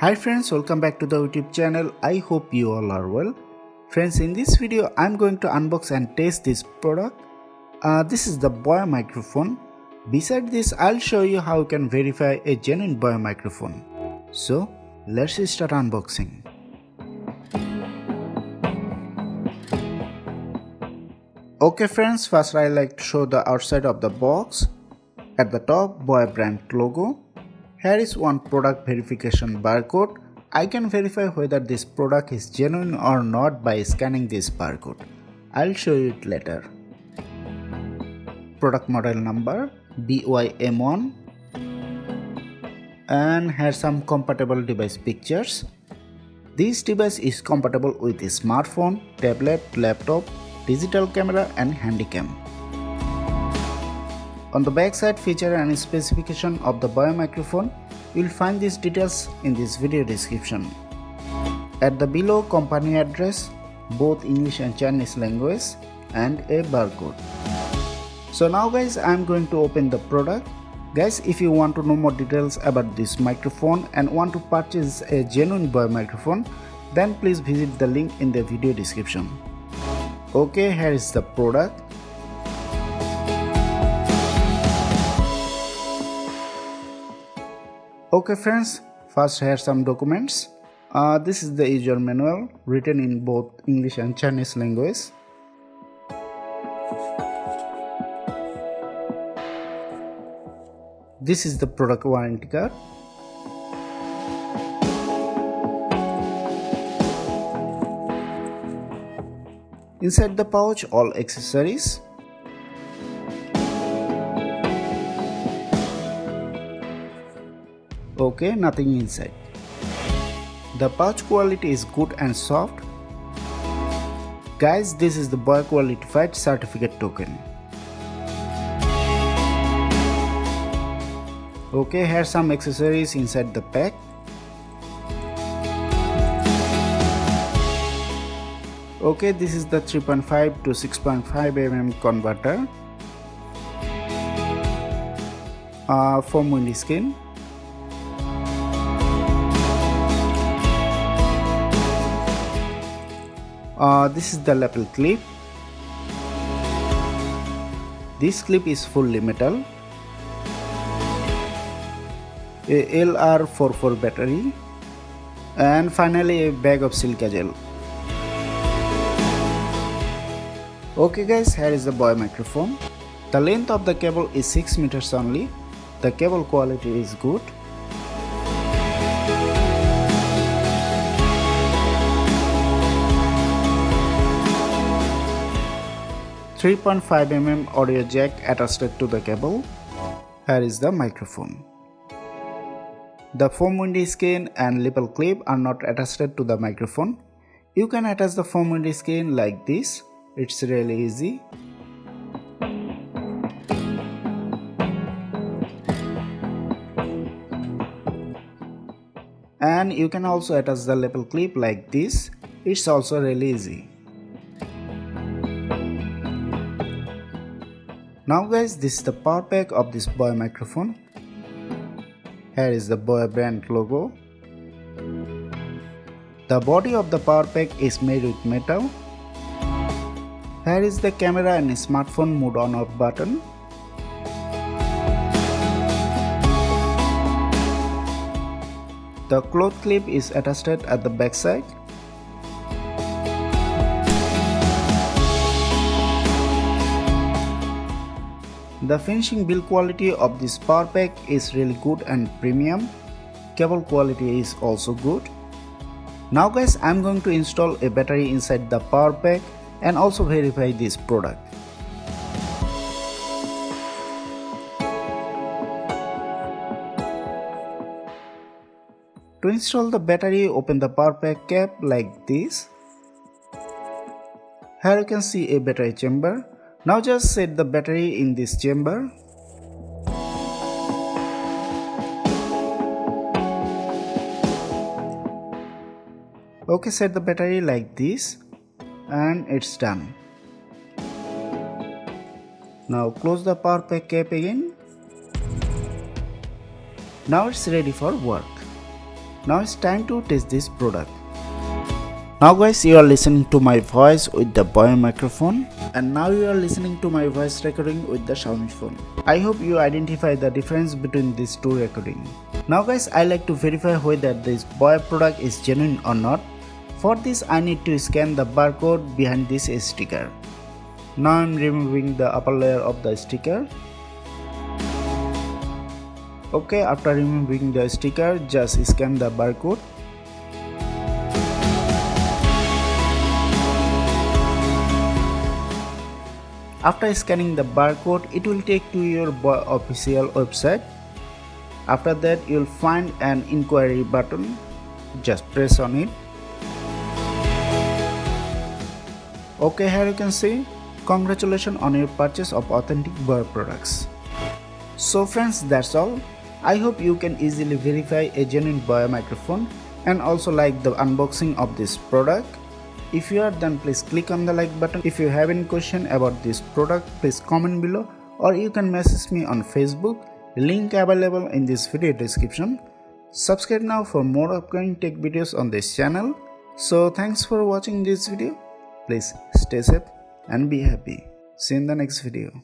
Hi friends, welcome back to the YouTube channel. I hope you all are well. Friends, in this video I'm going to unbox and test this product. This is the Boya microphone. Beside this, I'll show you how you can verify a genuine Boya microphone. So let's start unboxing. Okay friends, first I like to show the outside of the box. At the top, Boya brand logo. Here is one product verification barcode. I can verify whether this product is genuine or not by scanning this barcode. I'll show you it later. Product model number BY M1, and here some compatible device pictures. This device is compatible with a smartphone, tablet, laptop, digital camera and handycam. On the back side, feature and specification of the Boya microphone. You will find these details in this video description. At the below, company address, both English and Chinese language, and a barcode. So now guys, I am going to open the product. Guys, if you want to know more details about this microphone and want to purchase a genuine Boya microphone, then please visit the link in the video description. Okay, here is the product. Okay friends, first here are some documents. This is the user manual written in both English and Chinese language. This is the product warranty card. Inside the pouch, all accessories. Okay, nothing inside. The pouch quality is good and soft. Guys, this is the Boya Qualified certificate token. Okay, here are some accessories inside the pack. Okay, this is the 3.5 to 6.5 mm converter. Foam window skin. This is the lapel clip. This clip is fully metal. A LR44 battery, and finally a bag of silica gel. Okay guys, here is the Boya microphone. The length of the cable is 6 meters only. The cable quality is good. .5 mm audio jack attached to the cable. Here is the microphone. The foam window skin and lapel clip are not attached to the microphone. You can attach the foam window skin like this. It's really easy. And you can also attach the lapel clip like this. It's also really easy. Now guys, this is the power pack of this Boya microphone. Here is the Boya brand logo. The body of the power pack is made with metal. Here is the camera and smartphone mode on off button. The cloth clip is attached at the back side. The finishing build quality of this power pack is really good and premium. Cable quality is also good. Now guys, I'm going to install a battery inside the power pack and also verify this product. To install the battery, open the power pack cap like this. Here you can see a battery chamber. Now just set the battery in this chamber. Okay, set the battery like this and it's done. Now close the power pack cap again. Now it's ready for work. Now it's time to test this product. Now guys, you are listening to my voice with the Boya microphone, and now you are listening to my voice recording with the Xiaomi phone. I hope you identify the difference between these two recordings. Now guys, I like to verify whether this Boya product is genuine or not. For this I need to scan the barcode behind this sticker. Now I am removing the upper layer of the sticker. Okay, after removing the sticker, just scan the barcode. After scanning the barcode, it will take to your Boya official website. After that, you will find an inquiry button. Just press on it. Okay, here you can see, congratulations on your purchase of authentic Boya products. So friends, that's all. I hope you can easily verify a genuine Boya microphone and also like the unboxing of this product. If you are done, please click on the like button. If you have any question about this product, please comment below, or you can message me on Facebook. Link available in this video description. Subscribe now for more upcoming tech videos on this channel. So thanks for watching this video. Please stay safe and be happy. See you in the next video.